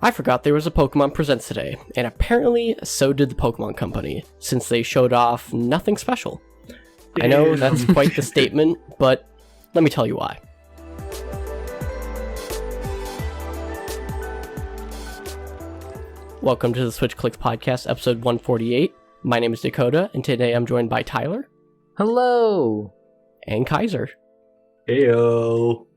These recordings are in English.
I forgot there was a Pokemon Presents today, and apparently so did the Pokemon Company, since they showed off nothing special. I know that's quite the statement, but let me tell you why. Welcome to the Switch Clicks Podcast, episode 148. My name is Dakota, and today I'm joined by Tyler. Hello! And Kaiser. Heyo!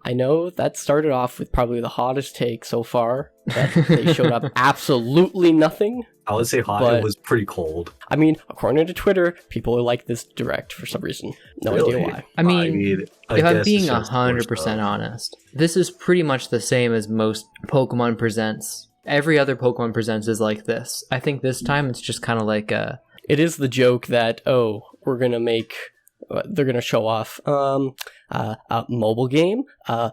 I know that started off with probably the hottest take so far, that they showed up absolutely nothing. I would say hot, it was pretty cold. I mean, according to Twitter, people are like this direct for some reason. No idea why. I mean, if I'm being 100% honest, this is pretty much the same as most Pokemon Presents. Every other Pokemon Presents is like this. I think this time it's just kind of like a... It is the joke that, we're going to make... they're going to show off a mobile game, a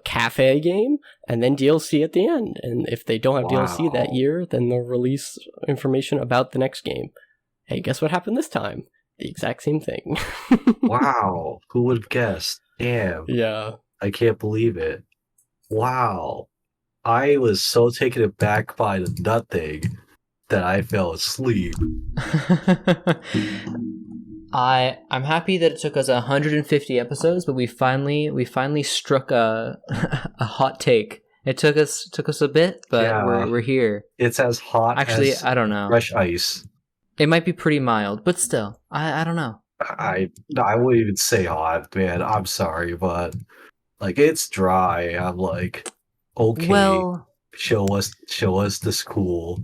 cafe game, and then DLC at the end. And if they don't have DLC that year, then they'll release information about the next game. Hey, guess what happened this time? The exact same thing. Wow. Who would have guessed? Damn. Yeah. I can't believe it. Wow. I was so taken aback by the nut thing that I fell asleep. I'm happy that it took us 150 episodes, but we finally struck a hot take. It took us a bit, but we're here. It's as hot as I don't know. Fresh ice. It might be pretty mild, but still, I don't know. I wouldn't even say hot, man. I'm sorry, but like it's dry. I'm like, okay. Well, show us the school.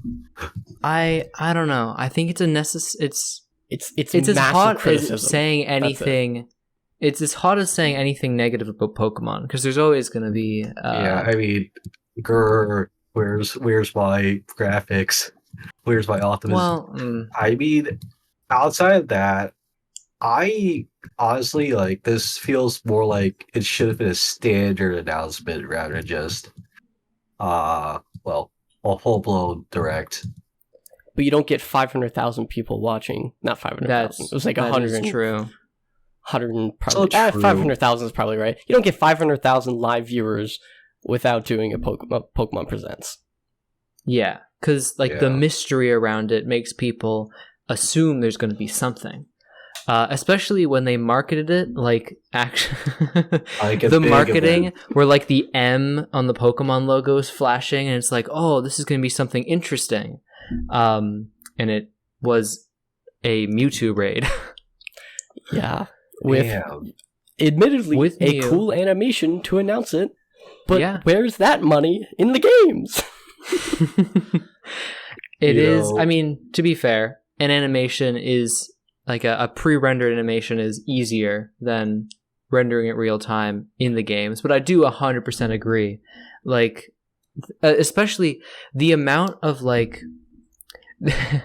I don't know. I think it's a It's as hot criticism. as saying anything. It's as hot as saying anything negative about Pokemon, because there's always going to be. Yeah, I mean, where's my graphics? Where's my optimism? Well, I mean, outside of that, I honestly like this. Feels more like it should have been a standard announcement rather than just, a full blown direct. But you don't get 500,000 people watching. Not 500,000. It was like 100. That is true. 100 probably. 500,000 is probably right. You don't get 500,000 live viewers without doing a Pokemon Presents. Yeah, because the mystery around it makes people assume there's going to be something. Especially when they marketed it, the marketing where the M on the Pokemon logo is flashing, and it's like, oh, this is going to be something interesting. And it was a Mewtwo raid. Yeah. With admittedly a cool animation to announce it. But where's that money in the games? It is, I mean, to be fair, an animation is a pre-rendered animation is easier than rendering it real time in the games, but I do 100% agree. Especially the amount of the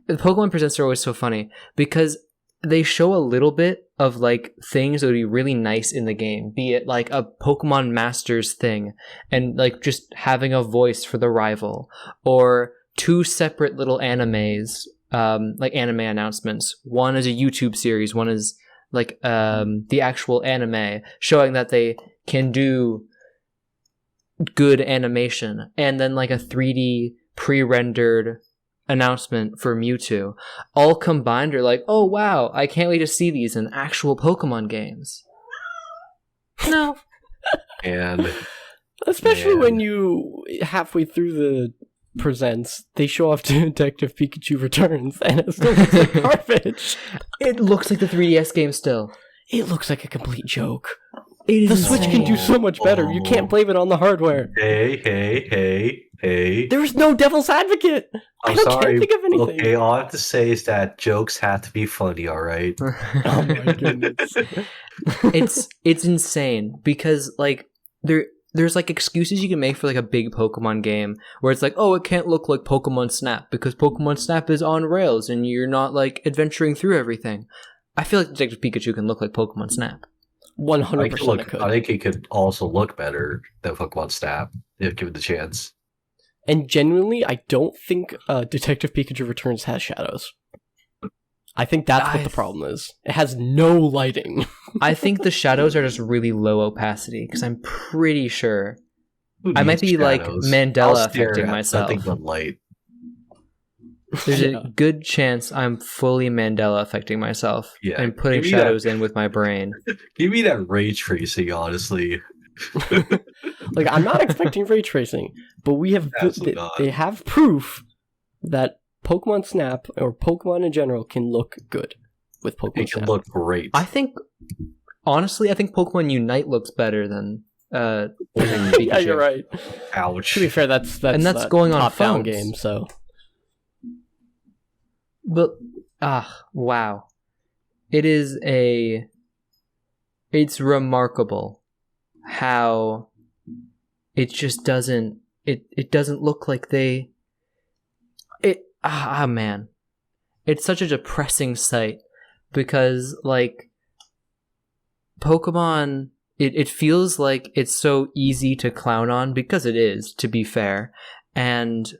Pokemon Presents are always so funny because they show a little bit of things that would be really nice in the game, be it a Pokemon Masters thing and just having a voice for the rival, or two separate little animes, anime announcements. One is a YouTube series, one is the actual anime showing that they can do good animation, and then a 3D pre-rendered announcement for Mewtwo, all combined are oh wow, I can't wait to see these in actual Pokemon games. No. And especially when you halfway through the Presents, they show off Detective Pikachu Returns, and it still looks like garbage. It looks like the 3DS game still. It looks like a complete joke. The Switch can do so much better. You can't blame it on the hardware. Hey. There's no devil's advocate. I'm sorry. Can't think of anything. Okay, all I have to say is that jokes have to be funny, alright? Oh my goodness. It's insane because there's excuses you can make for a big Pokemon game where it's it can't look like Pokemon Snap because Pokemon Snap is on rails and you're not adventuring through everything. I feel like Detective Pikachu can look like Pokemon Snap. 100% it could. I think it could also look better than Pokemon Snap if given the chance. And genuinely, I don't think Detective Pikachu Returns has shadows. I think that's what the problem is. It has no lighting. I think the shadows are just really low opacity because I'm pretty sure Who I might needs be like shadows? Mandela I'll stare affecting at myself. nothing but light. There's Yeah. a good chance I'm fully Mandela affecting myself Yeah, and putting give me that- shadows in with my brain. Give me that ray tracing, honestly. Like, I'm not expecting ray tracing, but we have Absolutely not. they have proof that Pokemon Snap or Pokemon in general can look good with Pokemon It can Snap. look great. Honestly, I think Pokemon Unite looks better than Yeah, Pikachu. you're right. Ouch. To be fair, that's And that's a going on top-down phones. game, so But wow. It's remarkable how it just doesn't look like man. It's such a depressing sight because like Pokemon it feels like it's so easy to clown on because it is, to be fair. And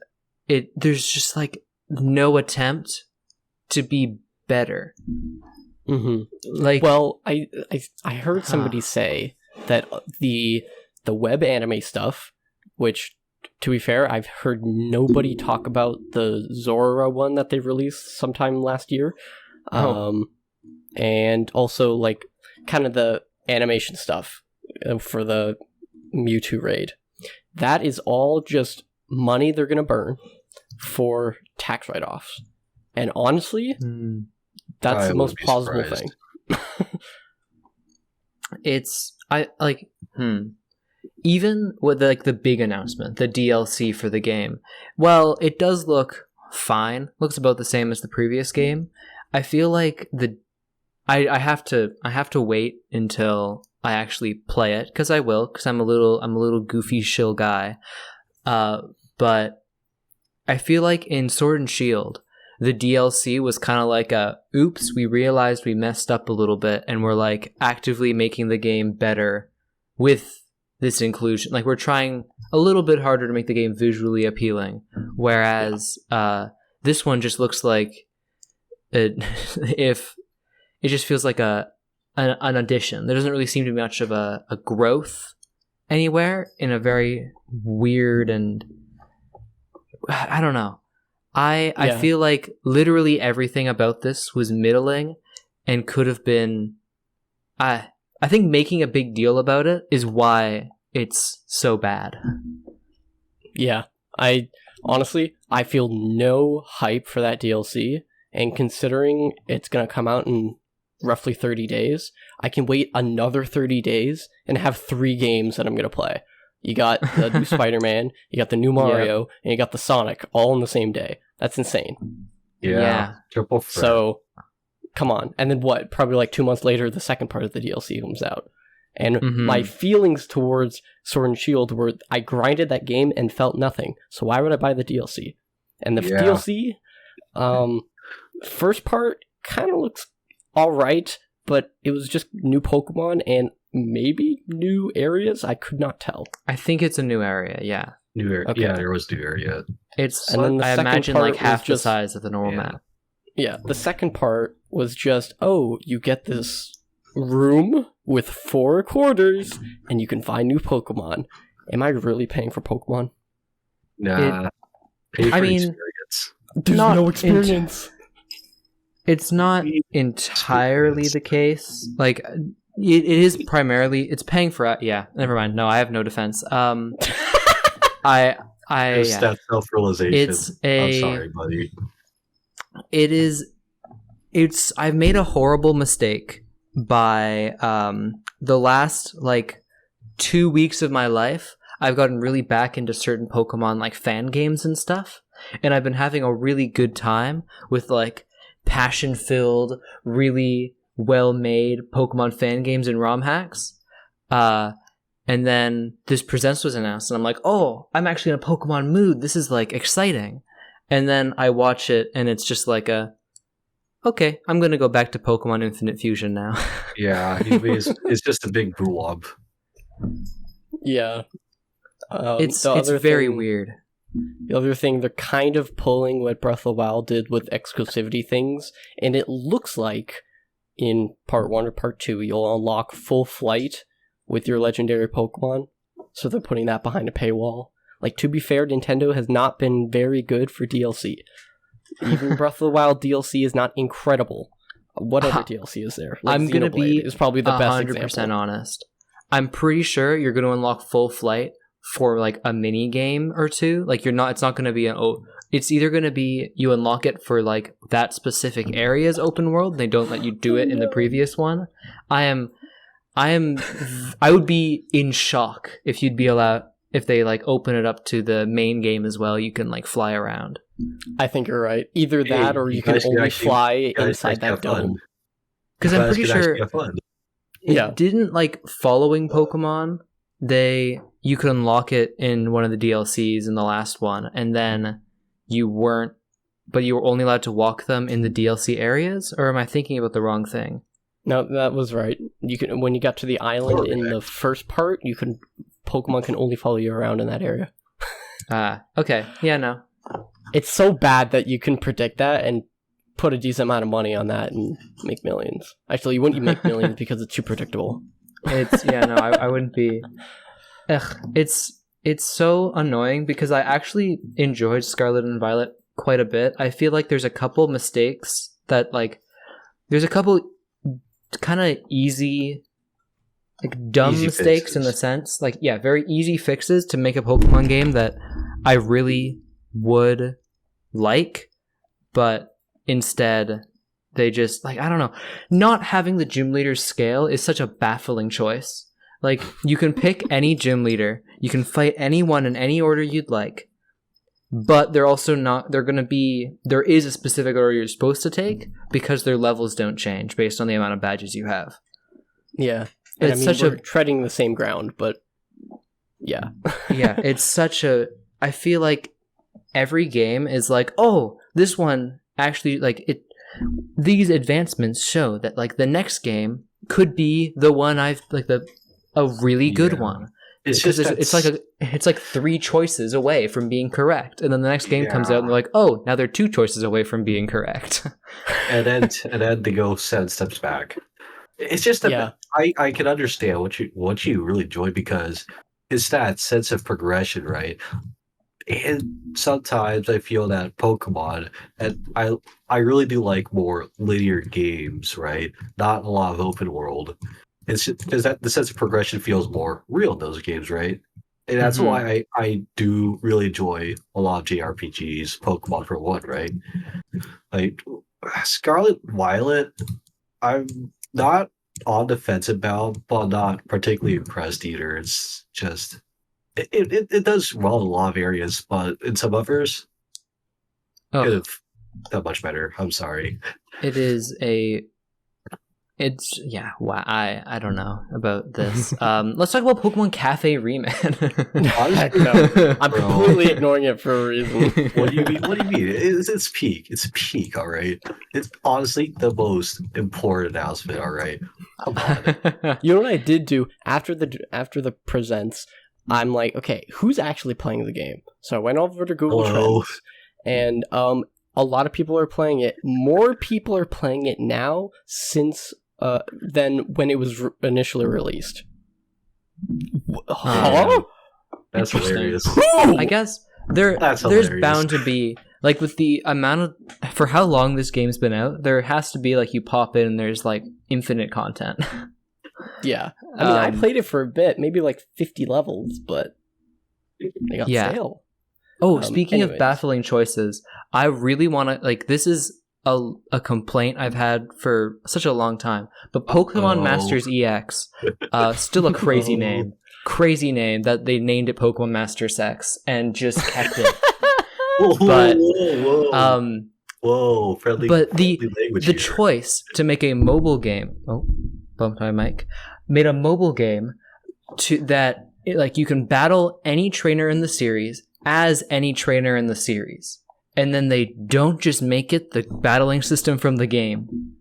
there's just like no attempt to be better. Mhm. Like, Well, I heard somebody say that the web anime stuff, which to be fair, I've heard nobody talk about the Zora one that they released sometime last year. And also like kind of the animation stuff for the Mewtwo raid. That is all just money they're going to burn for tax write-offs. And honestly, that's I the most wouldn't be plausible surprised. thing. Even with like the big announcement, the DLC for the game, well, it does look fine. Looks about the same as the previous game. I feel like I have to wait until I actually play it, because I will, because I'm a little goofy shill guy. But I feel like in Sword and Shield, the DLC was kind of like oops, we realized we messed up a little bit, and we're like actively making the game better with this inclusion. Like, we're trying a little bit harder to make the game visually appealing, whereas this one just looks like if it just feels like an addition. There doesn't really seem to be much of a growth anywhere, in a very weird and I don't know. I feel like literally everything about this was middling and could have been. I think making a big deal about it is why it's so bad. Yeah, I feel no hype for that DLC, and considering it's going to come out in roughly 30 days, I can wait another 30 days and have 3 games that I'm going to play. You got the new Spider-Man, you got the new Mario, and you got the Sonic all in the same day. That's insane. Yeah. Triple threat. So, come on. And then what? Probably like 2 months later, the second part of the DLC comes out. And my feelings towards Sword and Shield were, I grinded that game and felt nothing. So why would I buy the DLC? And the DLC, first part kind of looks alright, but it was just new Pokemon and maybe new areas? I could not tell. I think it's a new area, yeah. New area. Okay. Yeah, there was new area. It's, And then the I second imagine, part like was half the just- size of the normal map. Yeah, the second part was just, oh, you get this room with 4 quarters and you can find new Pokemon. Am I really paying for Pokemon? Nah. Pay for I mean, experience. There's Not no experience. It's not entirely the case. Like, it is primarily, it's paying for, yeah, never mind. No, I have no defense. It's that self-realization. I'm sorry, buddy. I've made a horrible mistake by the last like 2 weeks of my life. I've gotten really back into certain Pokemon like fan games and stuff, and I've been having a really good time with like passion-filled, really well-made Pokemon fan games and ROM hacks. And then this Presents was announced, and I'm like, oh, I'm actually in a Pokemon mood. This is like exciting. And then I watch it, and it's just like okay, I'm gonna go back to Pokemon Infinite Fusion now. Yeah, it's just a big blob. Yeah. It's the other very thing- weird. The other thing, they're kind of pulling what Breath of the Wild did with exclusivity things, and it looks like in Part 1 or Part 2, you'll unlock full flight with your legendary Pokemon. so they're putting that behind a paywall. Like, to be fair, Nintendo has not been very good for DLC. Even Breath of the Wild DLC is not incredible. What other DLC is there? Like, I'm going to be is probably the best 100% example. honest. I'm pretty sure you're going to unlock full flight for like a mini game or two. Like it's not going to be it's either going to be you unlock it for like that specific area's open world. They don't let you do it in the previous one. I would be in shock if you'd be allowed, if they like open it up to the main game as well. You can like fly around. I think you're right. Either that or you can only fly inside that dome. Because I'm pretty sure it didn't like following Pokemon, you could unlock it in one of the DLCs in the last one, and then you were only allowed to walk them in the DLC areas, or am I thinking about the wrong thing? No, that was right. You can, when you got to the island in the first part, Pokemon can only follow you around in that area. Okay. Yeah, no. It's so bad that you can predict that and put a decent amount of money on that and make millions. Actually, you wouldn't make millions because it's too predictable. I wouldn't be. It's so annoying because I actually enjoyed Scarlet and Violet quite a bit. I feel like there's a couple mistakes that there's a couple kind of easy, dumb Easy mistakes fixes. in the sense, very easy fixes to make a Pokemon game that I really would like, but instead they just I don't know. Not having the gym leaders scale is such a baffling choice. Like, you can pick any gym leader, you can fight anyone in any order you'd like, but there is a specific order you're supposed to take because their levels don't change based on the amount of badges you have. Yeah. And we're treading the same ground, but yeah. Yeah, it's such a... I feel like every game is like, oh, this one actually, these advancements show that, the next game could be the one a really good one. It's like 3 choices away from being correct, and then the next game comes out and they're like, oh, now they're 2 choices away from being correct. and then they go 7 steps back. It's just that I can understand what you really enjoy because it's that sense of progression, right? And sometimes I feel that Pokemon, and I really do like more linear games, right? Not a lot of open world. It's just because the sense of progression feels more real in those games, right? And that's why I do really enjoy a lot of JRPGs, Pokemon for one, right? Like Scarlet Violet, I'm not on the fence about, but I'm not particularly impressed either. It's just it does well in a lot of areas, but in some others, could have done much better. I'm sorry. Wow, I don't know about this. Let's talk about Pokemon Cafe Rayman. No, I'm completely ignoring it for a reason. What do you mean? It's peak. It's peak, all right? It's honestly the most important announcement, all right? Come on. You know what I did do after the presents? I'm like, okay, who's actually playing the game? So I went over to Google Trends, and a lot of people are playing it. More people are playing it now since than when it was initially released. Huh? That's hilarious. I guess there's bound to be, with the amount of, for how long this game's been out, there has to be, you pop in and there's, infinite content. Yeah. I mean, I played it for a bit, maybe 50 levels, but they got stale. Oh, speaking of baffling choices, I really want to, this is a complaint I've had for such a long time, but Pokemon Masters EX, still a crazy name. Crazy name that they named it Pokemon Masters X and just kept it. Whoa, friendly. But the here. choice to make a mobile game. Oh, bumped my mic. Made a mobile game you can battle any trainer in the series as any trainer in the series. And then they don't just make it the battling system from the game.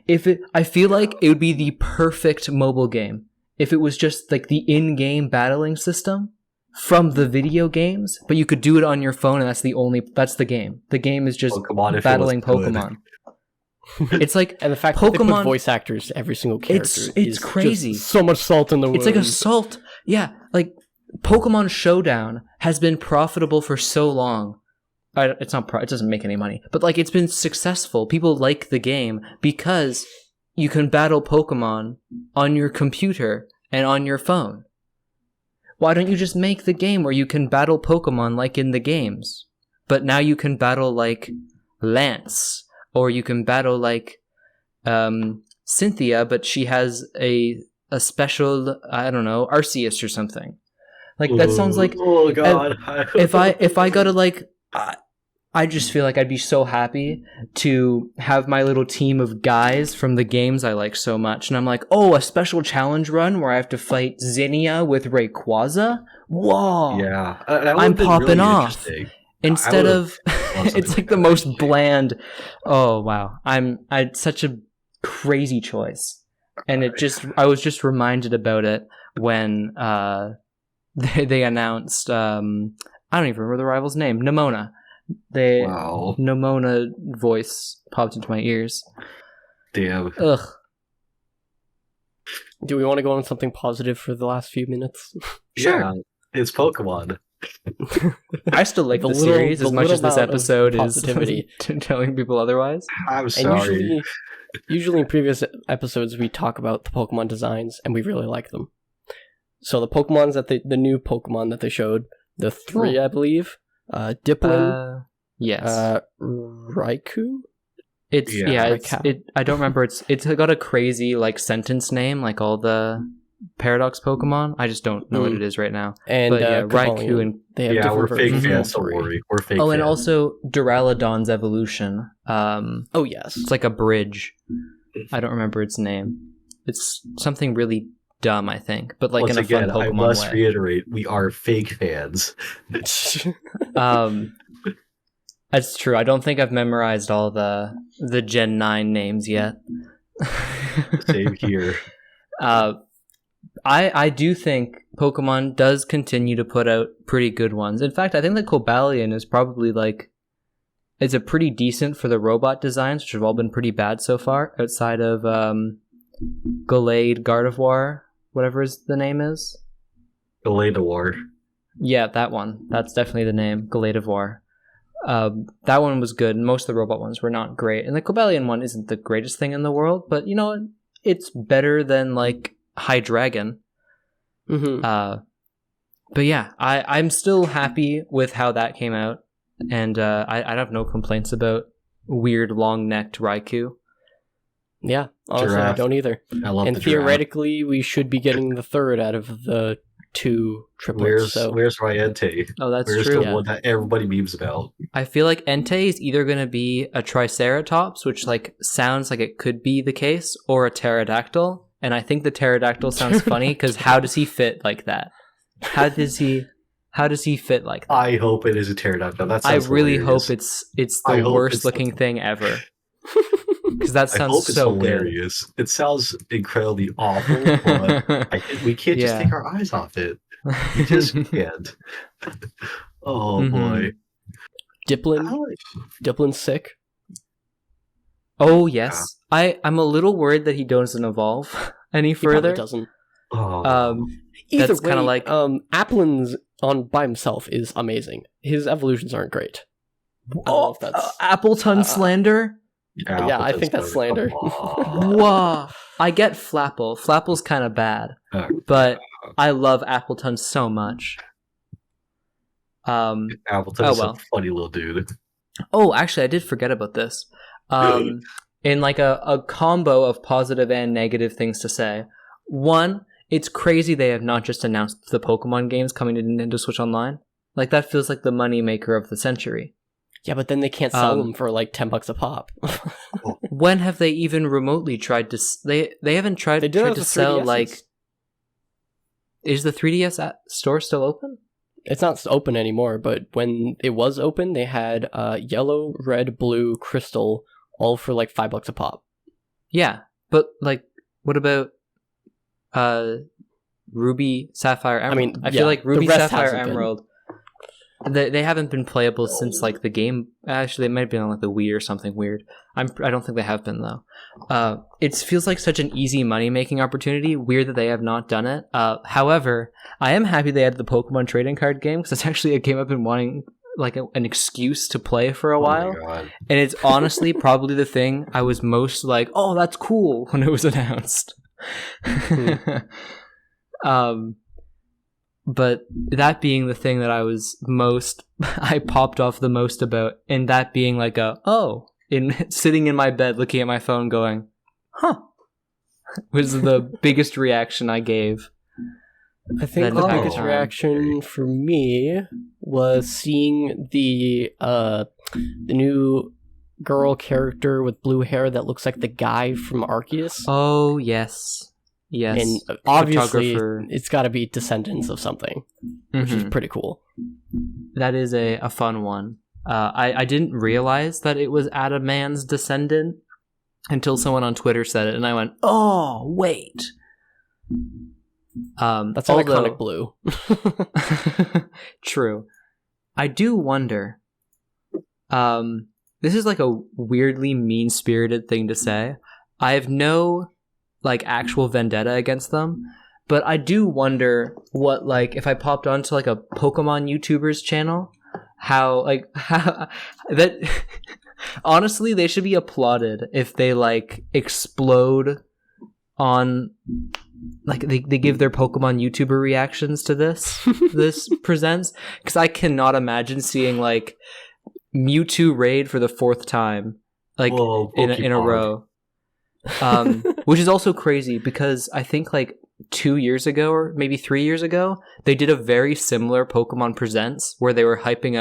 I feel like it would be the perfect mobile game if it was just the in-game battling system from the video games, but you could do it on your phone, and that's the game. The game is just battling Pokemon. It's and the fact Pokemon, that they put voice actors to every single character it's crazy. Just so much salt in the wound. It's like a salt. Yeah, Pokemon Showdown has been profitable for so long. It's not. It doesn't make any money, but like it's been successful. People like the game because you can battle Pokemon on your computer and on your phone. Why don't you just make the game where you can battle Pokemon like in the games? But now you can battle like Lance, or you can battle like Cynthia, but she has a special, I don't know, Arceus or something. Like that sounds like, oh god. if I go to like, I just feel like I'd be so happy to have my little team of guys from the games I like so much, and I'm like, oh, a special challenge run where I have to fight Zinnia with Rayquaza. Whoa! Yeah, I'm popping off. Instead of, it's like the most bland. Oh wow, I such a crazy choice, and I was just reminded about it when they announced I don't even remember the rival's name, Nimona. Nimona voice popped into my ears. Damn. Ugh. Do we want to go on something positive for the last few minutes? Sure. Yeah, it's Pokemon. I still like the series as much as this episode is telling people otherwise. I'm sorry. And usually in previous episodes we talk about the Pokemon designs and we really like them. So the Pokemon's the new Pokemon that they showed, the three, I believe, Dipplin, yes, Raikou. I don't remember. It's got a crazy like sentence name, like all the Paradox Pokemon. I just don't know what it is right now. And Raikou, and they have different we're versions. fake fans. Don't worry, we're fake. Oh, fans. and also Duraludon's evolution. Oh yes, it's like a bridge. I don't remember its name. It's something really dumb, I think, but like once in a again, fun Pokemon I must way. reiterate, we are fake fans. That's true. I don't think I've memorized all the Gen 9 names yet. Same here. I do think Pokemon does continue to put out pretty good ones. In fact, I think that Cobalion is probably like, it's a pretty decent for the robot designs, which have all been pretty bad so far, outside of Gallade Gardevoir, whatever the name is. Gardevoir. Yeah, that one. That's definitely the name, Gardevoir. That one was good. Most of the robot ones were not great. And the Cobalion one isn't the greatest thing in the world, but you know, it's better than like Hydreigon. Mm-hmm. But yeah, I'm still happy with how that came out. And I have no complaints about weird long-necked Raikou. Yeah, honestly, Giraffe. I don't either. I love and the theoretically, we should be getting the third out of the two triplets. Where's Ryente? Oh, that's Where's true. the one that everybody memes about? I feel like Entei is either going to be a Triceratops, which like sounds like it could be the case, or a pterodactyl. And I think the pterodactyl sounds funny because how does he fit like that? How does he fit like that? I hope it is a pterodactyl. That I sounds really hilarious. hope it's the worst looking thing ever. Because that I sounds hope it's so hilarious. It sounds incredibly awful, but we can't just take our eyes off it. We just can't. Oh boy. Dipplin's sick. Oh yes, I'm a little worried that he doesn't evolve any further. He doesn't. Oh. Either that's way, kind of like Applin's on by himself is amazing. His evolutions aren't great. I don't know if that's Appleton slander. Yeah, I think that's slander. Whoa, I get Flapple. Flapple's kind of bad, but I love Appleton so much. Appleton is a funny little dude. Oh, actually, I did forget about this. In like a combo of positive and negative things to say. One, it's crazy they have not just announced the Pokemon games coming to Nintendo Switch Online. Like that feels like the moneymaker of the century. Yeah, but then they can't sell them for like $10 a pop. When have they even remotely tried to? They haven't tried to sell like. Is the 3DS store still open? It's not open anymore, but when it was open, they had yellow, red, blue, crystal, all for like $5 a pop. Yeah, but like, what about Ruby, Sapphire, Emerald? I mean, I feel like Ruby, Sapphire, Emerald. They haven't been playable since like the game. Actually, it might have been on like the Wii or something weird. I don't think they have been though. It feels like such an easy money making opportunity. Weird that they have not done it. However, I am happy they added the Pokemon trading card game because it's actually a game I've been wanting like an excuse to play for a while, and it's honestly probably the thing I was most like, oh, that's cool when it was announced. But that being the thing that I popped off the most about, and that being like sitting in my bed looking at my phone going, huh, was the biggest reaction I gave. I think the biggest reaction for me was seeing the new girl character with blue hair that looks like the guy from Arceus. Oh, yes. Yes. And obviously, it's got to be descendants of something, which is pretty cool. That is a fun one. I didn't realize that it was Adaman's descendant until someone on Twitter said it, and I went, oh, wait. That's an iconic blue. True. I do wonder. This is like a weirdly mean-spirited thing to say. I have no like actual vendetta against them, but I do wonder what, like, if I popped onto like a Pokemon YouTuber's channel, how that honestly they should be applauded if they like explode on, like they give their Pokemon YouTuber reactions to this presents, because I cannot imagine seeing like Mewtwo raid for the 4th time like in a row. Which is also crazy because I think like 2 years ago or maybe 3 years ago they did a very similar Pokemon Presents where they were hyping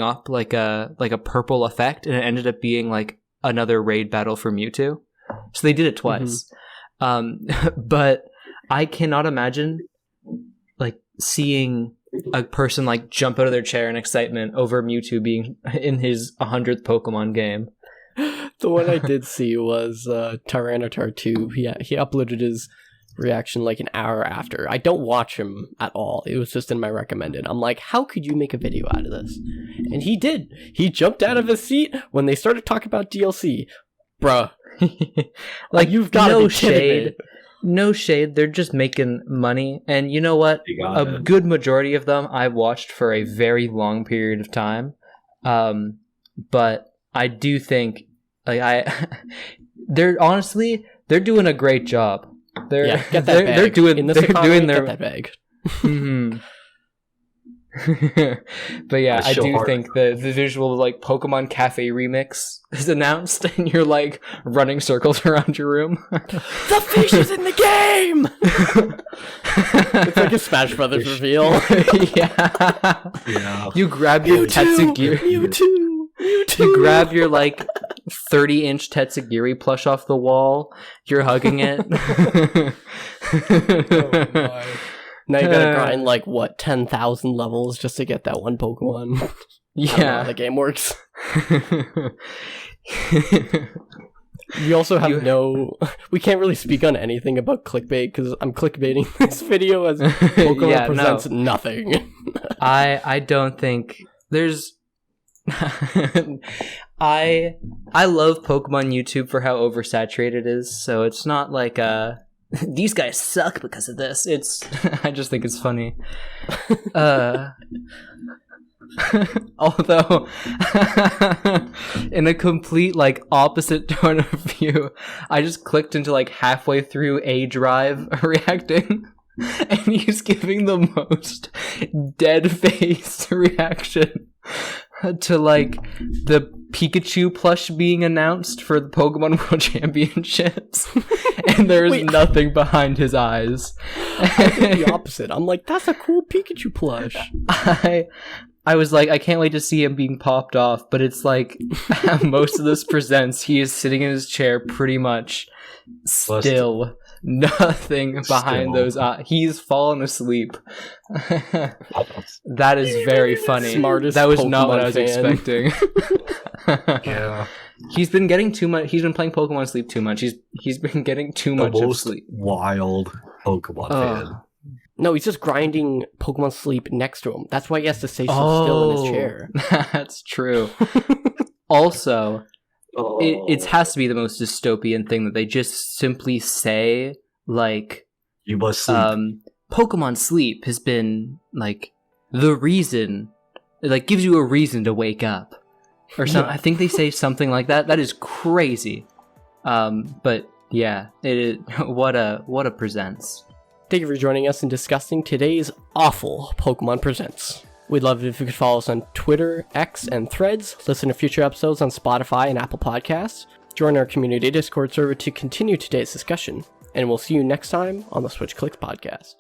up like a purple effect, and it ended up being like another raid battle for Mewtwo. So they did it twice. But I cannot imagine like seeing a person like jump out of their chair in excitement over Mewtwo being in his 100th Pokemon game. The one I did see was Tyranitar 2. He uploaded his reaction like an hour after. I don't watch him at all. It was just in my recommended. I'm like, how could you make a video out of this? And he did. He jumped out of his seat when they started talking about DLC. Bruh. Like, you've got no shade. No shade. They're just making money. And you know what? A good majority of them I've watched for a very long period of time. But I do think they're doing a great job. Get that bag. They're doing their get that bag. But yeah, I do think the visual like Pokemon Cafe remix is announced, and you're like running circles around your room. The fish is in the game. It's like a Smash Brothers reveal. Yeah. You grab your Tatsugiri. Mewtwo. You grab your like 30-inch Tatsugiri plush off the wall. You're hugging it. Oh my. Now you gotta grind like 10,000 levels just to get that one Pokemon. Yeah, I don't know how the game works. We also have we can't really speak on anything about clickbait because I'm clickbaiting this video as Pokemon presents nothing. I don't think there's. I love Pokemon YouTube for how oversaturated it is, so it's not like these guys suck because of this. It's I just think it's funny. Although in a complete like opposite tone of view, I just clicked into like halfway through A Drive reacting, and he's giving the most dead face reaction to like the Pikachu plush being announced for the Pokemon World Championships, and there is nothing behind his eyes. I did the opposite. I'm like, that's a cool Pikachu plush. I was like, I can't wait to see him being popped off, but it's like most of this presents, he is sitting in his chair pretty much still. Nothing behind those eyes. He's fallen asleep. That is very funny. Smartest that was Pokemon not what I was expecting. Yeah. He's been getting too much. He's been playing Pokemon Sleep too much. He's been getting too much of sleep. Wild Pokemon fan. No, he's just grinding Pokemon Sleep next to him. That's why he has to stay so still in his chair. That's true. Also, it has to be the most dystopian thing that they just simply say, like, you must sleep. Pokemon Sleep has been, like, the reason, it, like, gives you a reason to wake up. Or something. I think they say something like that. That is crazy. But yeah, it is, what a presents. Thank you for joining us in discussing today's awful Pokemon Presents. We'd love it if you could follow us on Twitter, X, and Threads, listen to future episodes on Spotify and Apple Podcasts, join our community Discord server to continue today's discussion, and we'll see you next time on the Switch Clicks podcast.